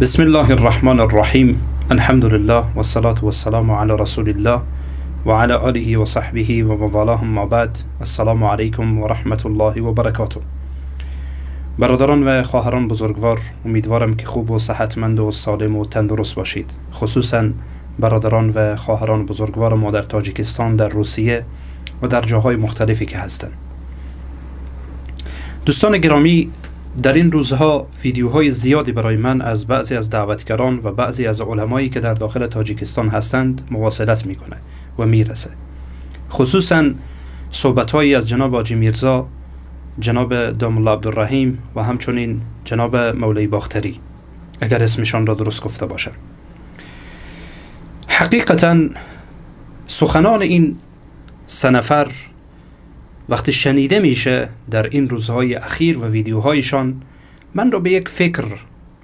بسم الله الرحمن الرحیم. الحمد لله والصلاة والسلام على رسول الله و علی آله و صحبه و موالاهم. ما بعد، السلام علیکم و رحمت الله و برکاته. برادران و خواهران بزرگوار، امیدوارم که خوب و صحتمند و سالم و تندرست باشید. خصوصا برادران و خواهران بزرگوار ما در تاجیکستان، در روسیه و در جاهای مختلفی که هستند. دوستان گرامی، در این روزها ویدیوهای زیادی برای من از بعضی از دعوتگران و بعضی از علمایی که در داخل تاجیکستان هستند مواصلت میکنه و میرسه. خصوصا صحبتهایی از جناب حاجی میرزا، جناب دام الله عبدالرحیم و همچنین جناب مولوی باختری، اگر اسمشان را درست گفته باشم. حقیقتا سخنان این سه نفر وقتی شنیده میشه در این روزهای اخیر و ویدیوهایشان، من را به یک فکر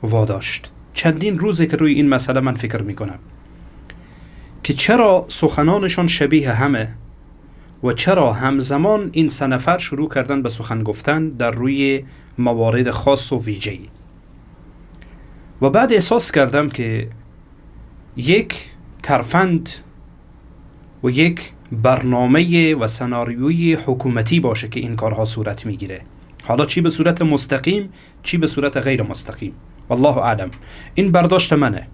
واداشت. چندین روزه که روی این مسئله من فکر میکنم که چرا سخنانشان شبیه همه و چرا همزمان این سه نفر شروع کردن به سخن گفتن در روی موارد خاص و ویژه‌ای. و بعد احساس کردم که یک ترفند و یک برنامه و سناریوی حکومتی باشه که این کارها صورت میگیره، حالا چی به صورت مستقیم چی به صورت غیر مستقیم، والله اعلم. این برداشت منه.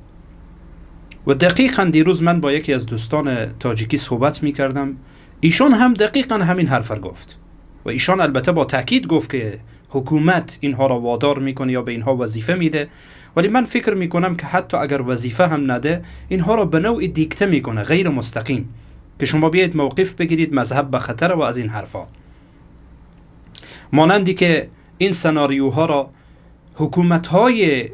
و دقیقاً دیروز من با یکی از دوستان تاجیکی صحبت میکردم، ایشان هم دقیقاً همین حرف گفت و ایشان البته با تاکید گفت که حکومت اینها را وادار میکنه یا به اینها وظیفه میده، ولی من فکر میکنم که حتی اگر وظیفه هم نده، اینها را به نوعی دیکته میکنه، غیر مستقیم، که شما بیایید موقف بگیرید، مذهب به خطر و از این حرفا. مانندی که این سناریوها را حکومت‌های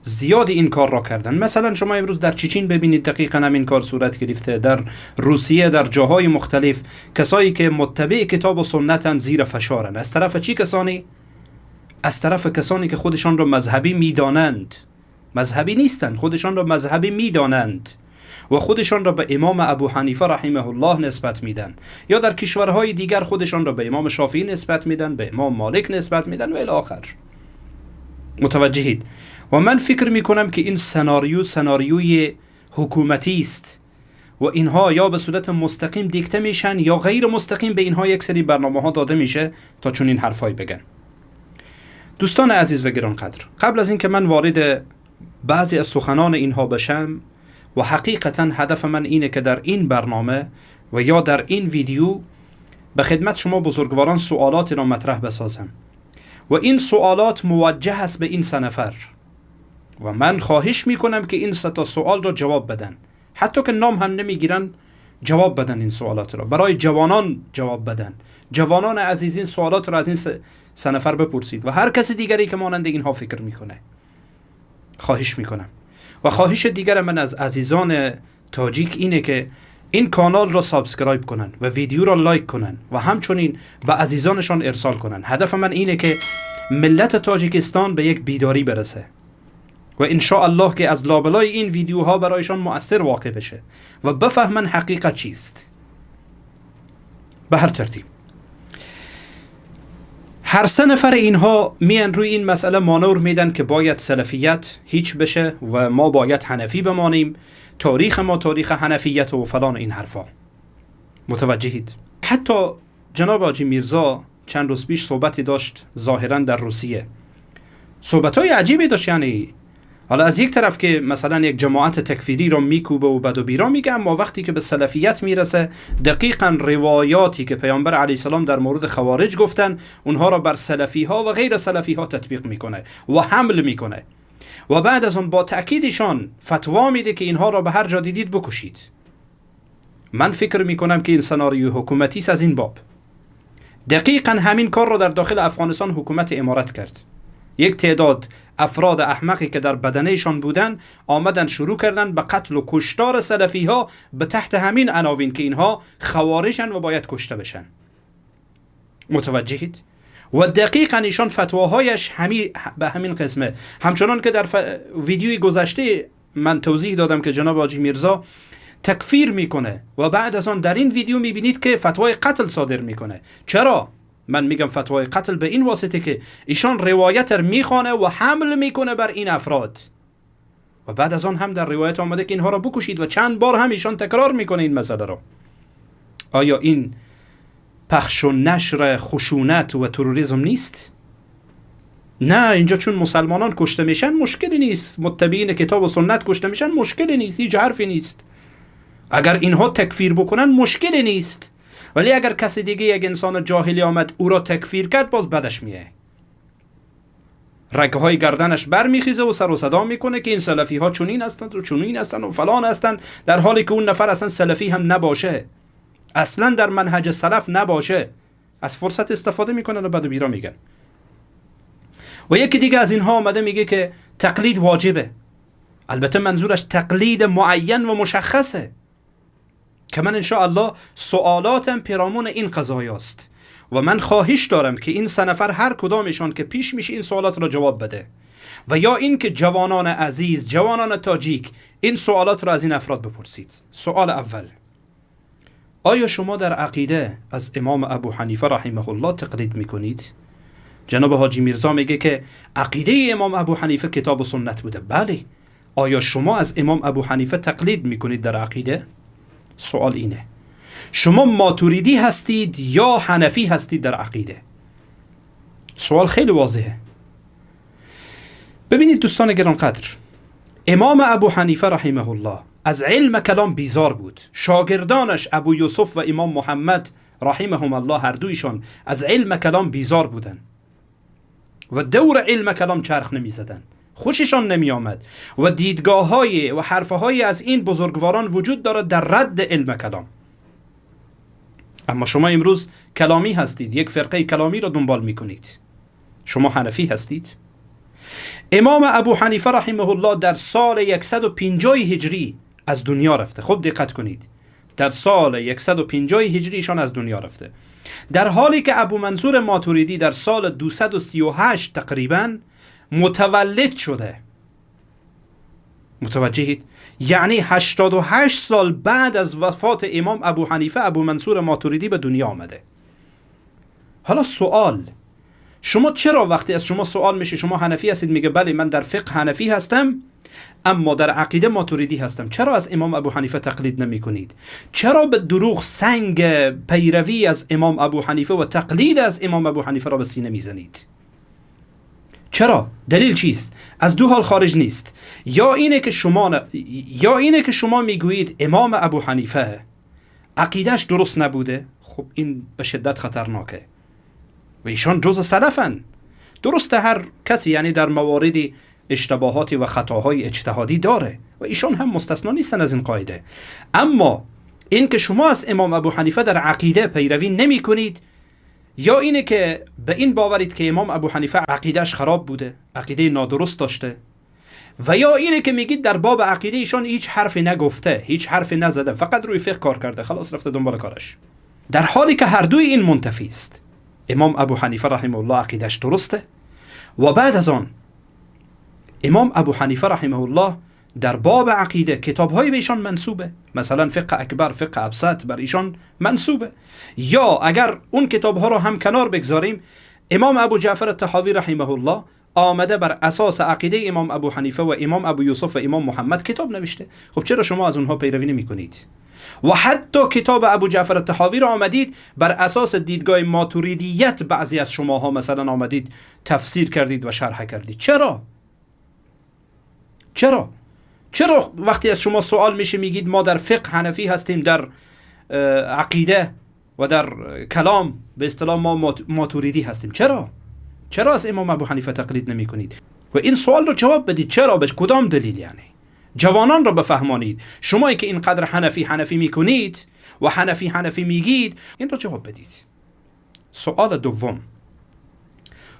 زیادی این کار را کردن. مثلا شما امروز در چچین ببینید دقیقاً همین کار صورت گرفته، در روسیه، در جاهای مختلف. کسایی که متبع کتاب و سنتن زیر فشارن. از طرف چی کسانی؟ از طرف کسانی که خودشان را مذهبی میدانند. مذهبی نیستند، خودشان را مذهبی میدانند و خودشان را به امام ابو حنیفه رحمه الله نسبت میدن، یا در کشورهای دیگر خودشان را به امام شافعی نسبت میدن، به امام مالک نسبت میدن و الی آخر. متوجهید؟ و من فکر میکنم که این سناریوی حکومتی است و اینها یا به صورت مستقیم دیکته میشن یا غیر مستقیم به اینها یک سری برنامه ها داده میشه تا چون این حرفای بگن. دوستان عزیز و گرانقدر، قبل از اینکه من وارد بعضی از سخنان اینها بشم، و حقیقتا هدف من اینه که در این برنامه و یا در این ویدیو به خدمت شما بزرگواران سوالاتی را مطرح بسازم و این سوالات موجه است به این سه نفر و من خواهش میکنم که این سه تا سوال را جواب بدن، حتی که نام هم نمیگیرن جواب بدن. این سوالات را برای جوانان جواب بدن. جوانان عزیز، این سوالات را از این سه نفر بپرسید و هر کسی دیگری که مانند اینها فکر میکنه. خواهش میکنم. و خواهش دیگر من از عزیزان تاجیک اینه که این کانال را سابسکرایب کنن و ویدیو را لایک کنن و همچنین به عزیزانشان ارسال کنن. هدف من اینه که ملت تاجیکستان به یک بیداری برسه و ان شاء الله که از لابلای این ویدیوها برایشان مؤثر واقع بشه و بفهمن حقیقت چیست. به هر ترتیب، هر سه نفر اینها میان روی این مسئله مانور میدن که باید سلفیت هیچ بشه و ما باید حنفی بمانیم، تاریخ ما تاریخ حنفیت و فلان این حرفا. متوجهید؟ حتی جناب حاجی میرزا چند روز پیش صحبتی داشت ظاهرا در روسیه، صحبتهای عجیبی داشت. یعنی حالا از یک طرف که مثلا یک جماعت تکفیری رو میکوبه و بد و بیرا میگه، اما وقتی که به سلفیت میرسه دقیقاً روایاتی که پیامبر علیه السلام در مورد خوارج گفتن اونها را بر سلفی ها و غیر سلفی ها تطبیق میکنه و حمل میکنه و بعد از اون با تأکیدشان فتوا میده که اینها را به هر جا دیدید بکشید. من فکر میکنم که این سناریوی حکومتی است از این باب. دقیقاً همین کار را در داخل افغانستان حکومت امارت کرد. یک تعداد افراد احمقی که در بدنهشان بودن آمدن شروع کردن به قتل و کشتار سلفی ها به تحت همین عناوین که اینها خوارجن و باید کشته بشن. متوجهید؟ و دقیقاً ایشان فتواهایش به همین قسمه. همچنان که در ویدیوی گذشته من توضیح دادم که جناب حاجی میرزا تکفیر میکنه و بعد از آن در این ویدیو میبینید که فتوای قتل صادر میکنه. چرا؟ من میگم فتوای قتل به این واسطه که ایشان روایت رو میخوانه و حمل میکنه بر این افراد و بعد از آن هم در روایت آمده که اینها را بکشید و چند بار هم ایشان تکرار میکنه این مسئله را. آیا این پخش و نشر خشونت و تروریسم نیست؟ نه، اینجا چون مسلمانان کشته میشن مشکلی نیست، متبعین کتاب و سنت کشته میشن مشکلی نیست، هیچ حرفی نیست. اگر اینها تکفیر بکنن مشکلی نیست، ولی اگر کسی دیگه یک انسان جاهلی آمد او را تکفیر کرد باز بدش میه، رگهای گردنش برمیخیزه و سر و صدا میکنه که این سلفی ها چونین هستند و چونین هستند و فلان هستند، در حالی که اون نفر اصلا سلفی هم نباشه، اصلا در منهج سلف نباشه، از فرصت استفاده میکنن و بعد بیرا میگن. و یکی دیگه از اینها آمده میگه که تقلید واجبه، البته منظورش تقلید معین و مشخصه که من انشاءالله سوالاتم پیرامون این قضایاست و من خواهش دارم که این سه نفر هر کدامشان که پیش میشه این سوالات را جواب بده، و یا این که جوانان عزیز، جوانان تاجیک، این سوالات را از این افراد بپرسید. سوال اول: آیا شما در عقیده از امام ابو حنیفه رحمه الله تقلید میکنید؟ جناب حاجی میرزا میگه که عقیده امام ابو حنیفه کتاب و سنت بوده. بله. آیا شما از امام ابو حنیفه تقلید میکنید در عقیده؟ سوال اینه. شما ماتوریدی هستید یا حنفی هستید در عقیده؟ سوال خیلی واضحه. ببینید دوستان گرانقدر، امام ابو حنیفه رحمه الله از علم کلام بیزار بود. شاگردانش ابو یوسف و امام محمد رحمهم الله هر دویشان از علم کلام بیزار بودن و دور علم کلام چرخ نمی زدن، خوششان نمی آمد و دیدگاه های و حرفه های از این بزرگواران وجود دارد در رد علم کلام. اما شما امروز کلامی هستید، یک فرقه کلامی را دنبال می کنید. شما حنفی هستید؟ امام ابو حنیفه رحمه الله در سال 150 هجری از دنیا رفته. خب دقت کنید، در سال 150 هجری ایشان از دنیا رفته، در حالی که ابو منصور ماتوریدی در سال 238 تقریبا متولد شده. متوجهید؟ یعنی 88 سال بعد از وفات امام ابو حنیفه ابو منصور ماتوریدی به دنیا آمده. حالا سوال: شما چرا وقتی از شما سوال میشه شما حنفی هستید، میگه بله من در فقه حنفی هستم اما در عقیده ماتوریدی هستم، چرا از امام ابو حنیفه تقلید نمی کنید؟ چرا به دروغ سنگ پیروی از امام ابو حنیفه و تقلید از امام ابو حنیفه را به سینه میزنید؟ چرا؟ دلیل چیست؟ از دو حال خارج نیست. یا اینه که شما میگویید امام ابو حنیفه عقیدهش درست نبوده. خب این به شدت خطرناکه و ایشان جز سلفن. درسته هر کسی یعنی در مواردی اشتباهاتی و خطاهای اجتهادی داره و ایشان هم مستثنا نیستن از این قاعده، اما این که شما از امام ابو حنیفه در عقیده پیروی نمی کنید، یا اینه که به این باورید که امام ابو حنیفه عقیدهش خراب بوده، عقیده نادرست داشته، و یا اینه که میگید در باب عقیده ایشان هیچ حرفی نگفته، هیچ حرفی نزده، فقط روی فقه کار کرده، خلاص رفته دنبال کارش، در حالی که هر دوی این منتفی است. امام ابو حنیفه رحمه الله عقیدهش درسته و بعد از آن امام ابو حنیفه رحمه الله در باب عقیده کتاب‌های به ایشان منسوبه، مثلا فقه اکبر، فقه ابسط بر ایشان منسوبه. یا اگر اون کتاب‌ها رو هم کنار بگذاریم، امام ابو جعفر الطحاوی رحمه الله آمده بر اساس عقیده امام ابو حنیفه و امام ابو یوسف و امام محمد کتاب نوشته. خب چرا شما از اونها پیروی نمی‌کنید؟ و حتی کتاب ابو جعفر الطحاوی را آمدید بر اساس دیدگاه ماتوریدیت، بعضی از شماها مثلا آمدید تفسیر کردید و شرح کردید. چرا وقتی از شما سوال میشه میگید ما در فقه حنفی هستیم، در عقیده و در کلام به اصطلاح ما ماتوریدی هستیم؟ چرا از امام ابو حنیفه تقلید نمی کنید؟ و این سوال رو جواب بدید. چرا؟ به کدام دلیل؟ یعنی جوانان را بفهمانید. شمایی که اینقدر حنفی میکنید و حنفی میگید، این را جواب بدید. سوال دوم: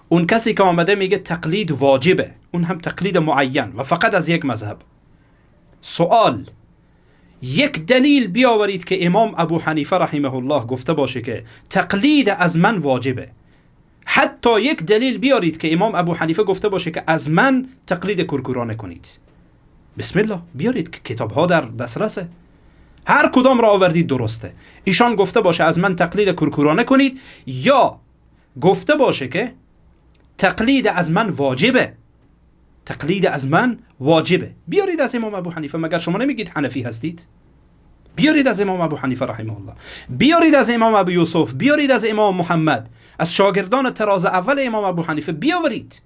اون کسی که آمده میگه تقلید واجبه، اون هم تقلید معین و فقط از یک مذهب. سوال: یک دلیل بیاورید که امام ابو حنیفه رحمه الله گفته باشه که تقلید از من واجبه. حتی یک دلیل بیارید که امام ابو حنیفه گفته باشه که از من تقلید کرکورانه کنید. بسم الله، بیارید که کتاب ها در دسترسه، هر کدام را آوردید درسته. ایشان گفته باشه از من تقلید کرکورانه کنید، یا گفته باشه که تقلید از من واجبه. تقلید از من واجبه. بیارید از امام ابو حنیفه. مگر شما نمیگید حنفی هستید؟ بیارید از امام ابو حنیفه رحمه الله، بیارید از امام ابو یوسف، بیارید از امام محمد، از شاگردان طراز اول امام ابو حنیفه بیاورید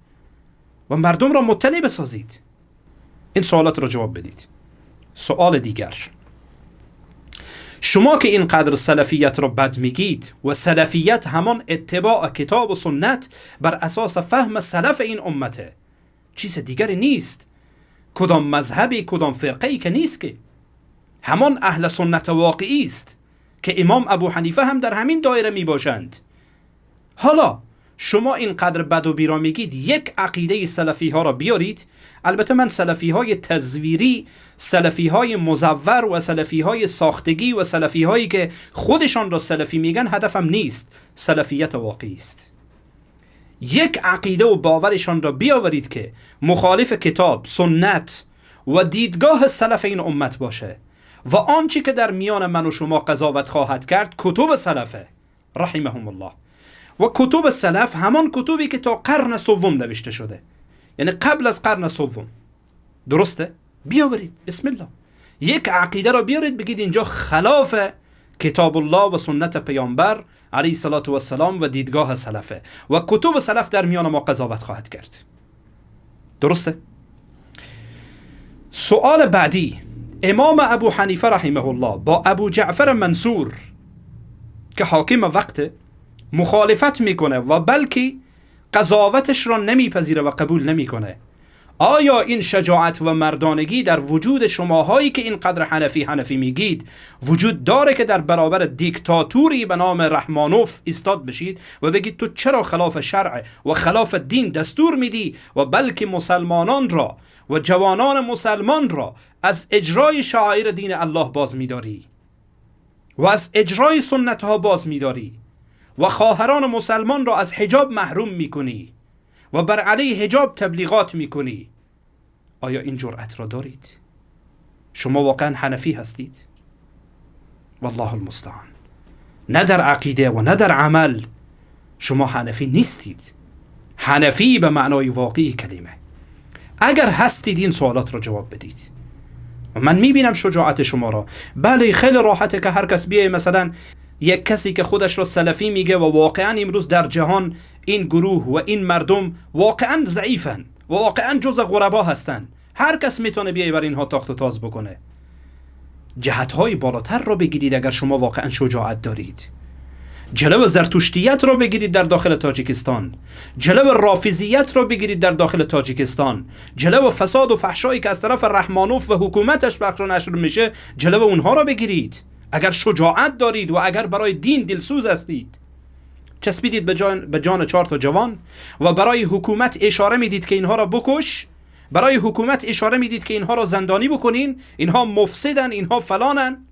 و مردم را مطلع بسازید. این سوالات را جواب بدید. سوال دیگر، شما که اینقدر سلفیت را بد میگید و سلفیت همان اتباع کتاب و سنت بر اساس فهم سلف این امته، چیز دیگری نیست، کدام مذهبی کدام فرقه‌ای که نیست، که همان اهل سنت واقعی است که امام ابو حنیفه هم در همین دایره می باشند. حالا شما اینقدر بد و بیرا میگید، یک عقیده سلفی ها را بیارید. البته من سلفی های تزویری، سلفی های مزور و سلفی های ساختگی و سلفی هایی که خودشان را سلفی میگن هدفم نیست، سلفیت واقعی است. یک عقیده و باورشان را بیاورید که مخالف کتاب، سنت و دیدگاه سلف این امت باشه و آنچه که در میان من و شما قضاوت خواهد کرد کتب سلفه رحمهم الله. و کتب سلف همان کتبی که تا قرن سوم نوشته شده، یعنی قبل از قرن سوم. درسته؟ بیاورید، بسم الله، یک عقیده را بیارید بگید اینجا خلاف کتاب الله و سنت پیامبر علیه الصلاة و السلام و دیدگاه سلفه و کتب سلف در میان ما قضاوت خواهد کرد. درسته؟ سوال بعدی، امام ابو حنیفه رحمه الله با ابو جعفر منصور که حاکم وقت مخالفت میکنه و بلکه قضاوتش را نمیپذیره و قبول نمیکنه. آیا این شجاعت و مردانگی در وجود شماهایی که اینقدر حنفی میگید وجود داره که در برابر دیکتاتوری به نام رحمانوف ایستاد بشید و بگید تو چرا خلاف شرع و خلاف دین دستور میدی و بلکه مسلمانان را و جوانان مسلمان را از اجرای شعائر دین الله باز میداری و از اجرای سنت ها باز میداری و خواهران مسلمان را از حجاب محروم میکنی و بر علیه حجاب تبلیغات میکنی؟ آیا این جرأت را دارید؟ شما واقعا حنفی هستید؟ والله المستعان. نه در عقیده و نه در عمل شما حنفی نیستید، حنفی به معنای واقعی کلمه. اگر هستید این سوالات را جواب بدید. من میبینم شجاعت شما را. بله خیلی راحته که هر کس بیه، مثلا یک کسی که خودش را سلفی میگه و واقعا امروز در جهان این گروه و این مردم واقعا ضعیفن و واقعا جز غربا هستن، هر کس میتونه بیای بر اینها تاخت و تاز بکنه. جهتهای بالاتر را بگیرید اگر شما واقعا شجاعت دارید. جلو زرتشتیت را بگیرید در داخل تاجیکستان، جلو رافضیت را بگیرید در داخل تاجیکستان، جلو فساد و فحشایی که از طرف رحمانوف و حکومتش پخش و نشر میشه جلو اونها را بگیرید. اگر شجاعت دارید و اگر برای دین دلسوز هستید، چسبیدید به جان 4 تا جوان و برای حکومت اشاره میدید که اینها را بکش، برای حکومت اشاره میدید که اینها را زندانی بکنین، اینها مفسدن، اینها فلانن.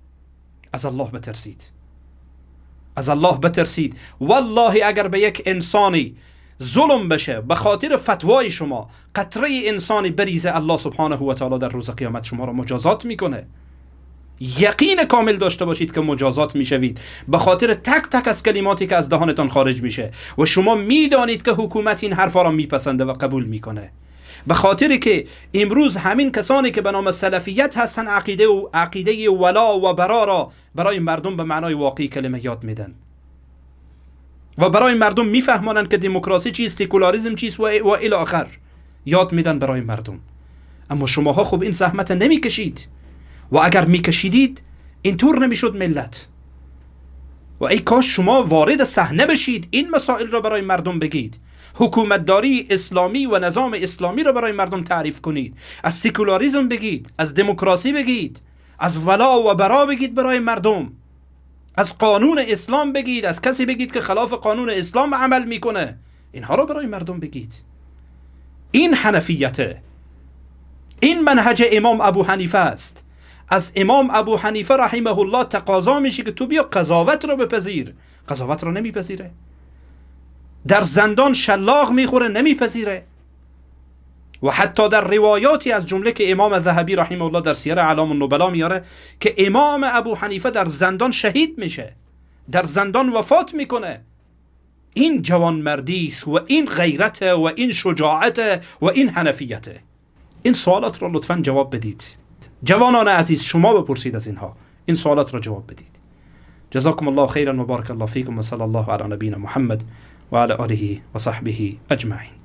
از الله بترسید، از الله بترسید. والله اگر به یک انسانی ظلم بشه به خاطر فتوای شما، قطره انسانی بریزه، الله سبحانه و تعالی در روز قیامت شما را مجازات میکنه. یقین کامل داشته باشید که مجازات میشوید به خاطر تک تک از کلماتی که از دهانتان خارج میشه و شما میدانید که حکومت این حرفا را میپسنده و قبول میکنه. به خاطر که امروز همین کسانی که به نام سلفیت هستن عقیده ولا و برا را برای مردم به معنای واقعی کلمه یاد میدن و برای مردم میفهمانند که دموکراسی چیست، سکولاریسم چیست و الی آخر یاد میدن برای مردم. اما شماها خب این زحمت نمیکشید و اگر میکشیدید اینطور نمیشد ملت. و ای کاش شما وارد صحنه بشید، این مسائل را برای مردم بگید، حکومتداری اسلامی و نظام اسلامی را برای مردم تعریف کنید، از سکولاریسم بگید، از دموکراسی بگید، از ولا و برا بگید برای مردم، از قانون اسلام بگید، از کسی بگید که خلاف قانون اسلام عمل میکنه، اینها را برای مردم بگید. این حنفیته، این منهج امام ابو حنیفه است. از امام ابو حنیفه رحمه الله تقاضا میشه که تو بیا قضاوت رو بپذیر، قضاوت رو نمیپذیره. در زندان شلاق میخوره، نمیپذیره. و حتی در روایاتی از جمله که امام ذهبی رحمه الله در سیر اعلام النبلا میاره که امام ابو حنیفه در زندان شهید میشه، در زندان وفات میکنه. این جوانمردی است و این غیرت و این شجاعت و این حنفیته. این سوالات را لطفاً جواب بدید. جوانان عزیز شما بپرسید از اینها، این سوالات را جواب بدید. جزاكم الله خيرا وبارك الله فيكم وصلى الله على نبينا محمد وعلى آله وصحبه أجمعين.